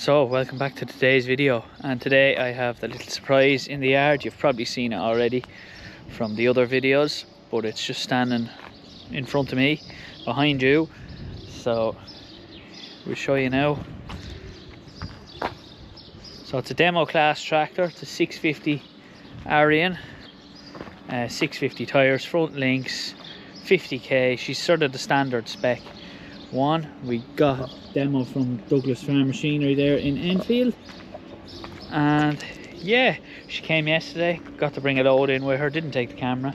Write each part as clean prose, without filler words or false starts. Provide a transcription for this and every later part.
So welcome back to today's video, and today I have the little surprise in the yard. You've probably seen it already from the other videos, but it's just standing in front of me, behind you. So we'll show you now. So it's a demo class tractor. It's a 650 Arion, 650 tyres, front links, 50k. She's sort of the standard spec one. We got a demo from Douglas Farm Machinery there in Enfield, and yeah, she came yesterday. Got to bring a load in with her, didn't take the camera,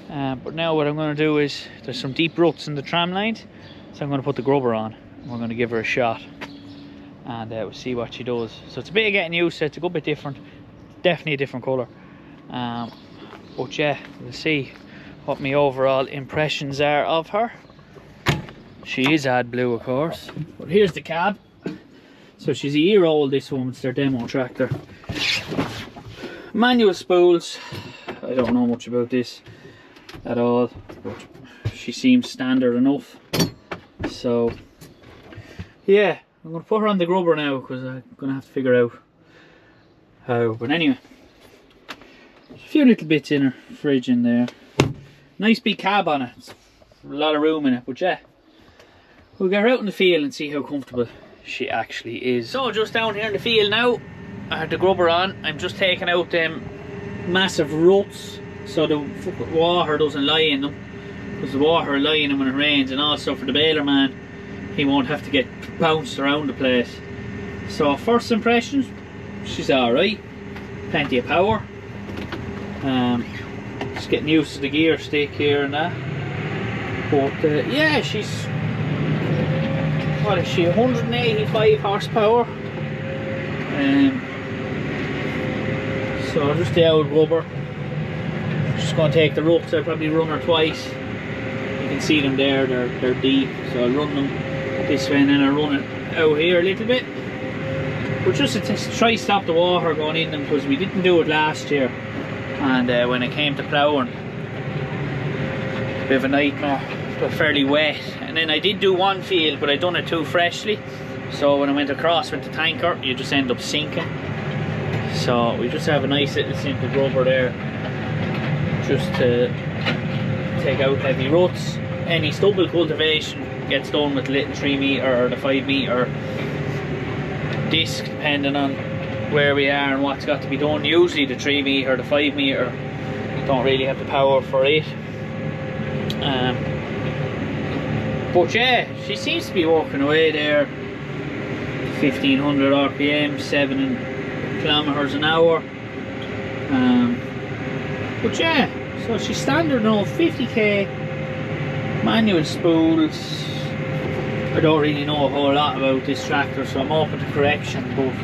but now what I'm going to do is, there's some deep ruts in the tram lines, so I'm going to put the grubber on and we're going to give her a shot, and we'll see what she does. So it's a bit of getting used to it. It's a good bit different, definitely a different colour, but yeah, we'll see what my overall impressions are of her. She is ad blue, of course, but here's the cab. So she's a year old, this one. It's their demo tractor. Manual spools. I don't know much about this at all, but she seems standard enough. So yeah, I'm going to put her on the grubber now because I'm going to have to figure out how. But anyway, there's a few little bits in her fridge in there. Nice big cab on it. It's a lot of room in it, but yeah, we'll get her out in the field and see how comfortable she actually is. So just down here in the field now, I had the grubber on. I'm just taking out them massive ruts so the water doesn't lie in them, because the water will lie in them when it rains, and also for the baler man, he won't have to get bounced around the place. So first impressions, she's alright, plenty of power. Just getting used to the gear stick here and that, but yeah, she's, what is she, 185 horsepower. So just the old grubber. Just going to take the ruts. I'll probably run her twice. You can see them there, they're deep, so I'll run them this way and then I'll run it out here a little bit, but just to try to stop the water going in them, because we didn't do it last year, and when it came to ploughing, a bit of a nightmare. But fairly wet. And then I did do one field, but I done it too freshly, so when I went across with the tanker, you just end up sinking. So we just have a nice little simple grubber there, just to take out heavy ruts. Any stubble cultivation gets done with the little 3 metre or the 5 metre disc, depending on where we are and what's got to be done. Usually the 3 metre or the 5 metre don't really have the power for it. But yeah, she seems to be walking away there. 1500 RPM, 7 kilometers an hour. But yeah, so she's standard enough. 50k, manual spools. I don't really know a whole lot about this tractor, so I'm open to correction, but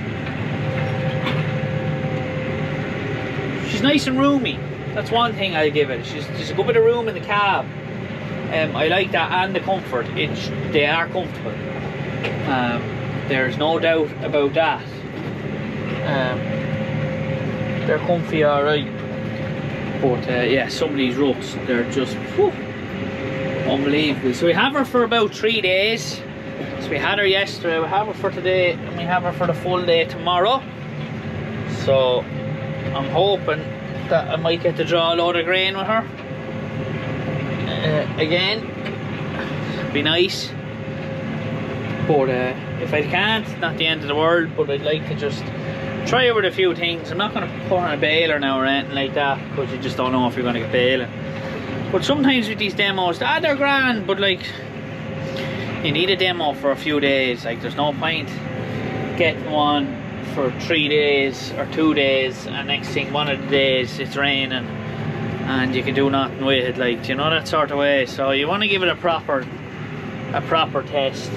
she's nice and roomy. That's one thing I give it. There's a good bit of room in the cab. I like that, and the comfort. They are comfortable. There's no doubt about that. They're comfy, alright. But yeah, some of these ruts, they're just whew, unbelievable. So we have her for about 3 days. So we had her yesterday, we have her for today, and we have her for the full day tomorrow. So I'm hoping that I might get to draw a load of grain with her. Again, be nice, but if I can't, not the end of the world, but I'd like to just try out with a few things. I'm not going to put on a baler now or anything like that, because you just don't know if you're going to get baling. But sometimes with these demos, they're grand, but like, you need a demo for a few days. Like, there's no point getting one for 3 days or 2 days, and next thing, one of the days it's raining and you can do nothing with it, like, you know, that sort of way. So you want to give it a proper test.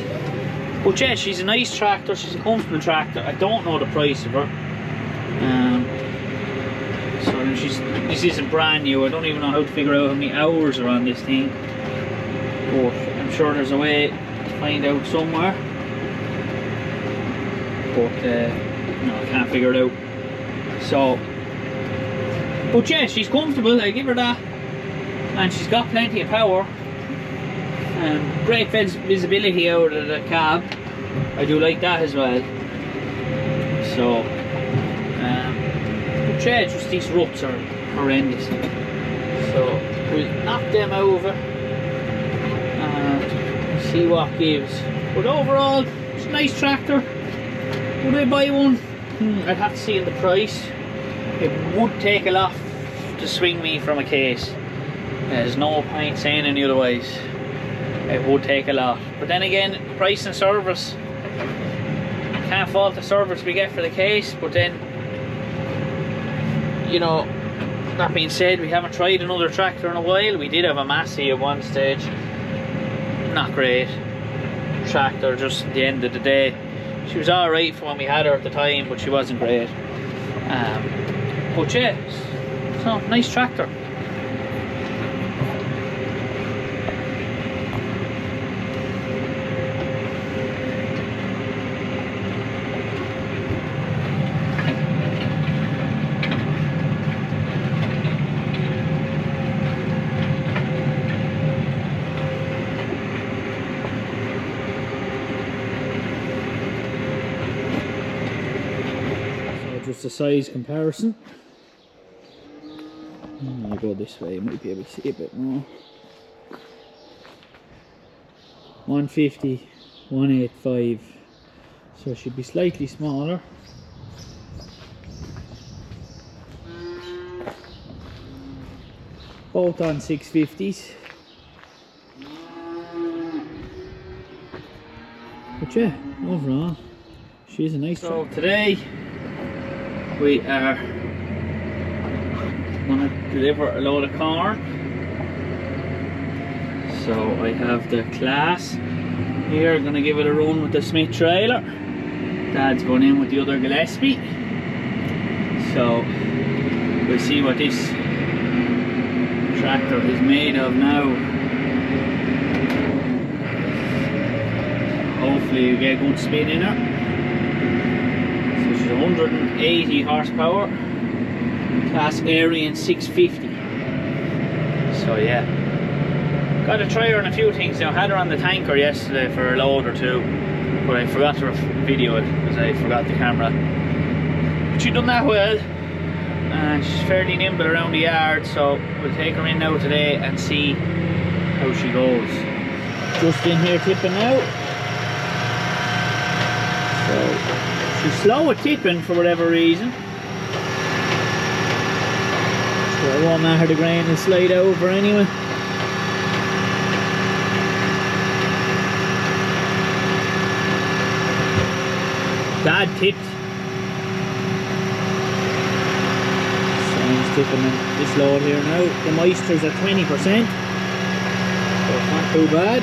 But yeah, she's a nice tractor, she's a comfortable tractor. I don't know the price of her, so this isn't brand new. I don't even know how to figure out how many hours are on this thing, but I'm sure there's a way to find out somewhere, but no, I can't figure it out. So, but yeah, she's comfortable, I give her that, and she's got plenty of power. Great visibility out of the cab, I do like that as well. So but yeah, just these ruts are horrendous. So we'll knock them over and see what gives. But overall, it's a nice tractor. Would I buy one? I'd have to see in the price. It would take a lot to swing me from a case. There's no point saying any otherwise. It would take a lot. But then again, price and service. Can't fault the service we get for the case, but then, you know, that being said, we haven't tried another tractor in a while. We did have a Massey at one stage. Not great tractor, just at the end of the day. She was alright for when we had her at the time, but she wasn't great. But yeah, so nice tractor. Just a size comparison. I'll go this way, you might be able to see a bit more. 150, 185, so it should be slightly smaller. Both on 650s. But yeah, overall, she's a nice tractor. So today we are going to deliver a load of corn. So I have the Claas here, going to give it a run with the Smith trailer. Dad's going in with the other Gillespie. So we'll see what this tractor is made of now. Hopefully you get a good spin in her. 180 horsepower, Class Arion 650. So yeah, got to try her on a few things now. Had her on the tanker yesterday for a load or two, but I forgot to video it because I forgot the camera. But she done that well, and she's fairly nimble around the yard, so we'll take her in now today and see how she goes. Just in here tipping now. So she's slow at tipping for whatever reason. So I won't matter the grain and slide over anyway. Dad tipped. Sam's tipping this load here now. The moisture's at 20%. So it's not too bad.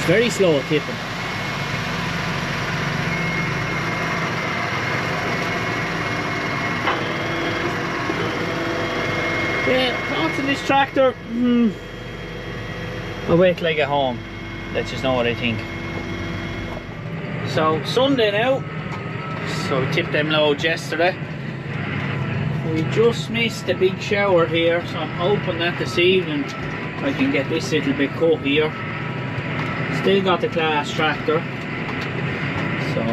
Very slow at tipping. Yeah, thoughts on this tractor? I'll wait till I get home. Let you know what I think. So Sunday now. So we tipped them loads yesterday. We just missed a big shower here, so I'm hoping that this evening I can get this little bit cut here. Still got the Claas tractor, so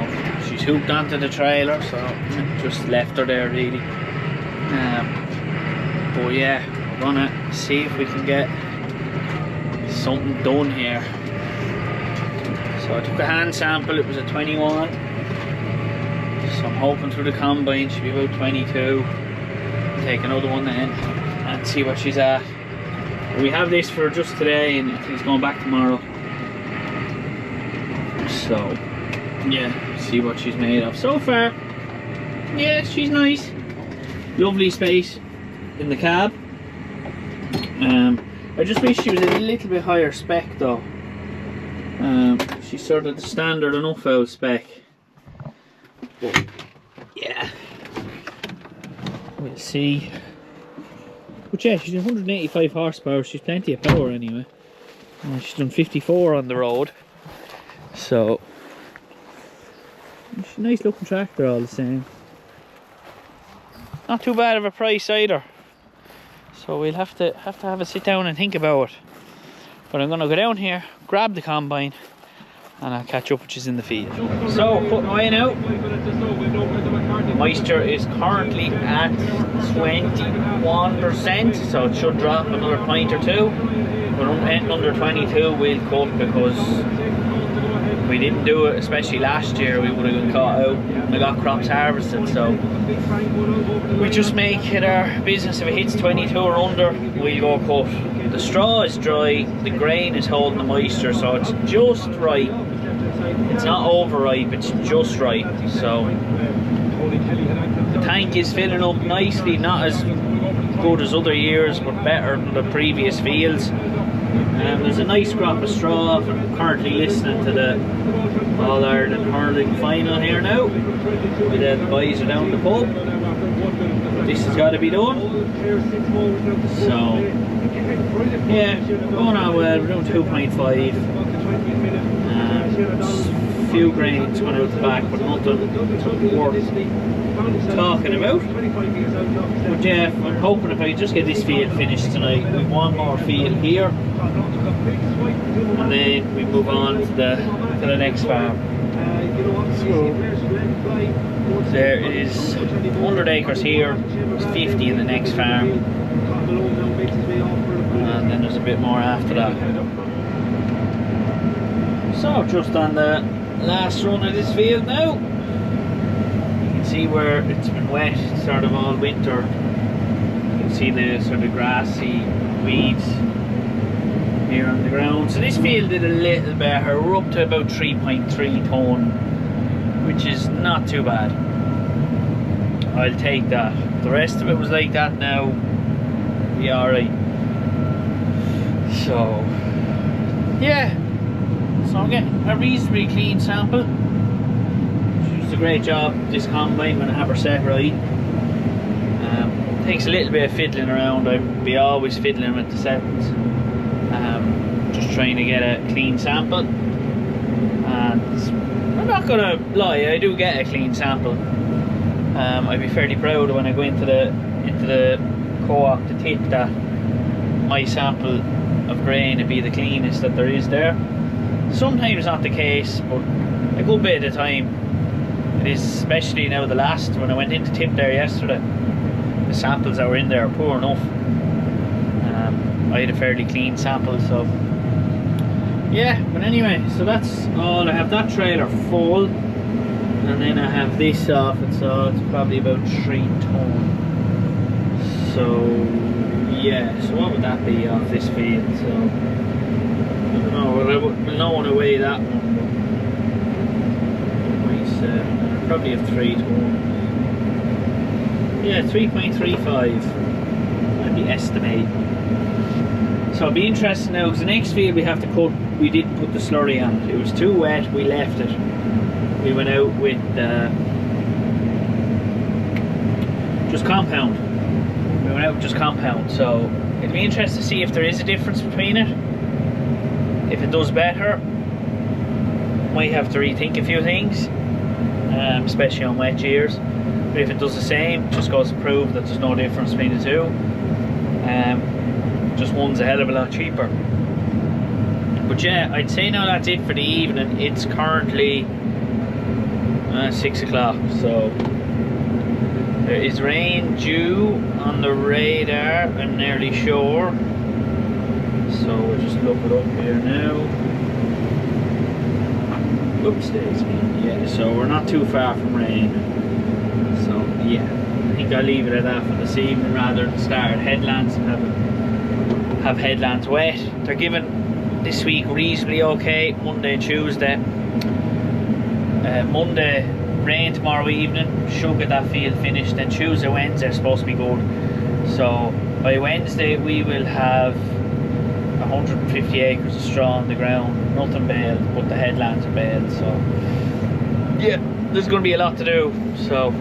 she's hooked onto the trailer, so just left her there really. But yeah, we're gonna see if we can get something done here. So I took a hand sample, it was a 21, so I'm hoping through the combine she'll be about 22. Take another one then and see what she's at. But we have this for just today and it's going back tomorrow. So yeah, see what she's made of. So far, yeah, she's nice. Lovely space in the cab. I just wish she was a little bit higher spec though. She's sort of the standard enough out spec. But yeah, we'll see. But yeah, she's 185 horsepower. She's plenty of power anyway. She's done 54 on the road. So It's a nice looking tractor all the same. Not too bad of a price either. So we'll have to have a sit down and think about it. But I'm gonna go down here, grab the combine, and I'll catch up with you in the field. So, putting away now. Moisture is currently at 21%, so it should drop another pint or two. But anything under 22 we'll cut, because we didn't do it, especially last year, we would have been caught out and we got crops harvested. So we just make it our business. If it hits 22 or under, we'll go cut. The straw is dry, the grain is holding the moisture, so it's just right. It's not overripe, it's just right. So the tank is filling up nicely, not as good as other years, but better than the previous fields. There's a nice crop of straw. I'm currently listening to the All Ireland hurling final here now. The boys are down the pub. This has got to be done. So yeah, going on well. We're doing 2.5. A few grains going out the back, but nothing worth talking about. But yeah, I'm hoping if I just get this field finished tonight, we have one more field here, and then we move on to the next farm. So there is 100 acres here, there's 50 in the next farm, and then there's a bit more after that. So just on the last run of this field now. You can see where it's been wet sort of all winter. You can see the sort of grassy weeds here on the ground. So this field did a little better. We're up to about 3.3 tonne, which is not too bad. I'll take that. The rest of it was like that now. Be alright. So yeah. So I'm getting a reasonably clean sample. She does a great job. This combine, when I have her set right. Takes a little bit of fiddling around. I'd be always fiddling with the settings. Just trying to get a clean sample. And I'm not gonna lie, I do get a clean sample. I'd be fairly proud when I go into the co-op to tip that my sample of grain would be the cleanest that there is there. Sometimes not the case, but a good bit of the time it is, especially now the last, when I went into tip there yesterday, the samples that were in there are poor enough. I had a fairly clean sample, so yeah. But anyway, so that's all. I have that trailer full, and then I have this off it, so it's probably about 3 tonne. So yeah, so what would that be off this field? So we'll not want to weigh that one, but probably have 3 tonne. Yeah, 3.35 at the estimate. So it'll be interesting now, because the next field we have to cut, we didn't put the slurry on it. It was too wet, we left it. We went out with just compound. We went out with just compound, so it'll be interesting to see if there is a difference between it. If it does better, might have to rethink a few things, especially on wet years. But if it does the same, just goes to prove that there's no difference between the two. Just one's a hell of a lot cheaper. But yeah, I'd say now that's it for the evening. It's currently 6 o'clock, so there is rain due on the radar, I'm nearly sure. So we'll just look it up here now. Oops, there's me. Yeah, so we're not too far from rain. So yeah, I think I'll leave it at that for this evening, rather than start at headlands and have headlands wet. They're given this week reasonably okay, Monday and Tuesday. Monday rain tomorrow evening, should get that field finished. Then Tuesday, Wednesday are supposed to be good. So by Wednesday we will have 150 acres of straw on the ground, nothing baled, but the headlands are baled. So yeah, there's going to be a lot to do, so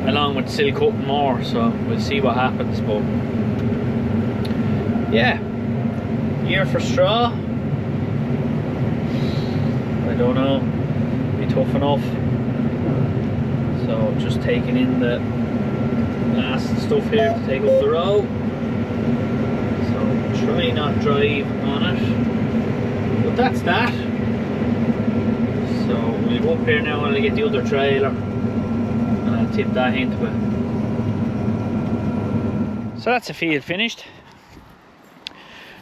along with still cutting more, so we'll see what happens. But yeah, year for straw, I don't know, be tough enough. So just taking in the last stuff here to take up the road. So try not drive on it. But that's that. So we'll go up here now and I'll get the other trailer and I'll tip that into it. So that's the field finished.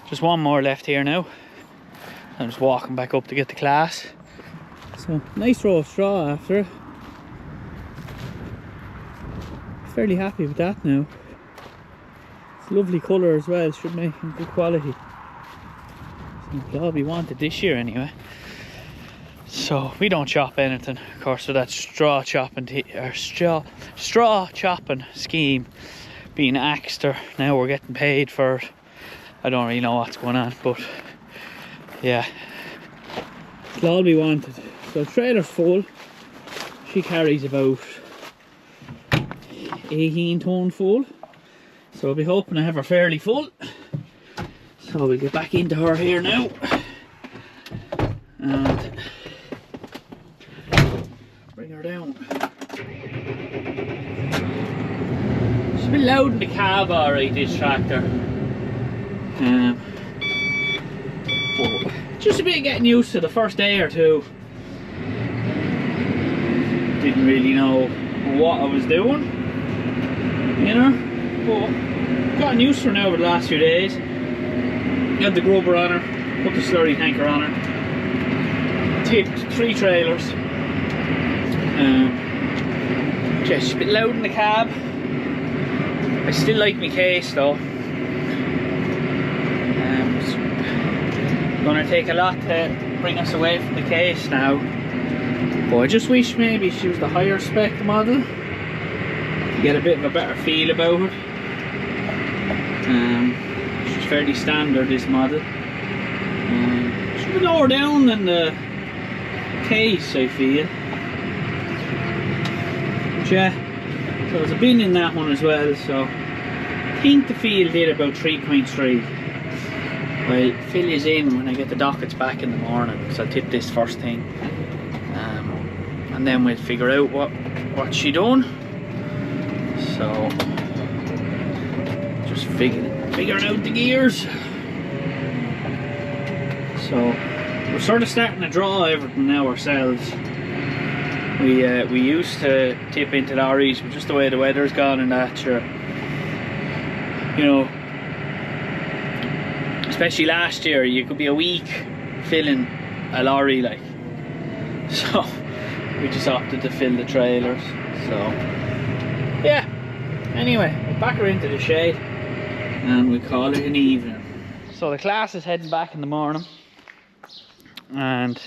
Just one more left here now. I'm just walking back up to get the Claas. So nice row of straw after it. Fairly happy with that now. It's a lovely colour as well, should make in good quality. So all we wanted this year anyway. So we don't chop anything, of course, with that straw chopping scheme being axed, or now we're getting paid for it. I don't really know what's going on, but yeah, it's all we wanted. So the trailer's full. She carries about 18 ton full, so I'll be hoping to have her fairly full. So we'll get back into her here now and bring her down. It's a bit loud in the cab, alright, this tractor. But just a bit of getting used to the first day or two. Didn't really know what I was doing, you know, but gotten used to her now over the last few days. Got the grubber on her, put the slurry tanker on her, tipped 3 trailers. Just a bit loud in the cab. I still like my case though. It's gonna take a lot to bring us away from the case now. But I just wish maybe she was the higher spec model to get a bit of a better feel about it. She's fairly standard, this model. She's a bit lower down than the case, I feel. But yeah, so there's a bin in that one as well, so I think the field did about 3.3. I'll fill these in when I get the dockets back in the morning, because I'll tip this first thing. And then we'll figure out what she done. So just figuring out the gears. So we're sort of starting to draw everything now ourselves. We used to tip into lorries, but just the way the weather's gone and that, sure, you know, especially last year, you could be a week filling a lorry, like. So we just opted to fill the trailers. So yeah, anyway, we'll back her into the shade and we call it an evening. So the Claas is heading back in the morning, and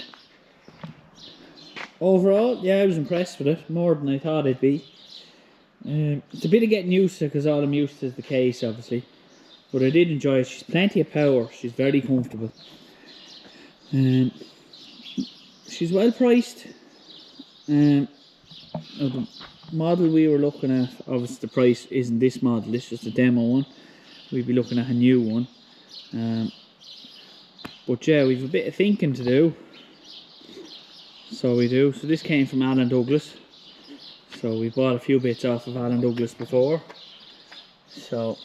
overall, yeah, I was impressed with it, more than I thought it'd be. It's a bit of getting used to, because all I'm used to is the case, obviously. But I did enjoy it. She's plenty of power. She's very comfortable. She's well priced. The model we were looking at, obviously the price isn't this model. This is just a demo one. We'd be looking at a new one. But yeah, we've a bit of thinking to do. So we do. So this came from Alan Douglas. So we bought a few bits off of Alan Douglas before. So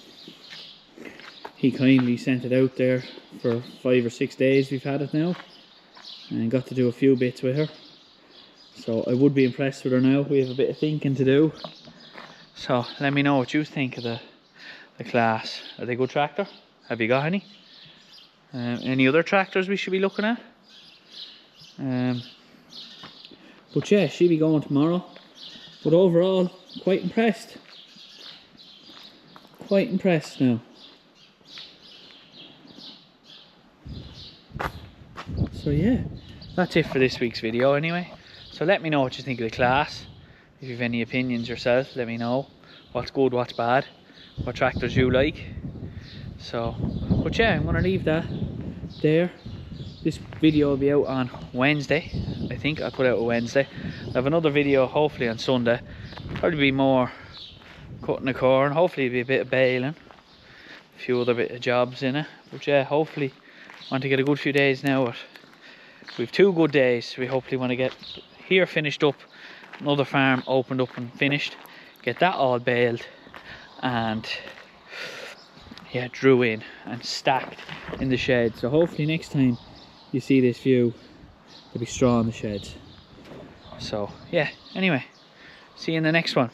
he kindly sent it out there for 5 or 6 days we've had it now, and got to do a few bits with her. So I would be impressed with her now. We have a bit of thinking to do. So let me know what you think of the Claas. Are they a good tractor? Have you got any? Any other tractors we should be looking at? But yeah, she'll be going tomorrow. But overall, quite impressed. Quite impressed now. So yeah, that's it for this week's video anyway. So let me know what you think of the Claas. If you have any opinions yourself, let me know. What's good, what's bad, what tractors you like. So, but yeah, I'm going to leave that there. This video will be out on Wednesday. I think I'll put out on Wednesday. I have another video hopefully on Sunday. Probably be more cutting the corn. Hopefully be a bit of baling. A few other bit of jobs in it. But yeah, hopefully want to get a good few days now. We've 2 good days. We hopefully want to get here finished up another farm opened up and finished, get that all baled, and yeah, drew in and stacked in the shed. So hopefully next time you see this view, there'll be straw in the sheds. So yeah, anyway, see you in the next one.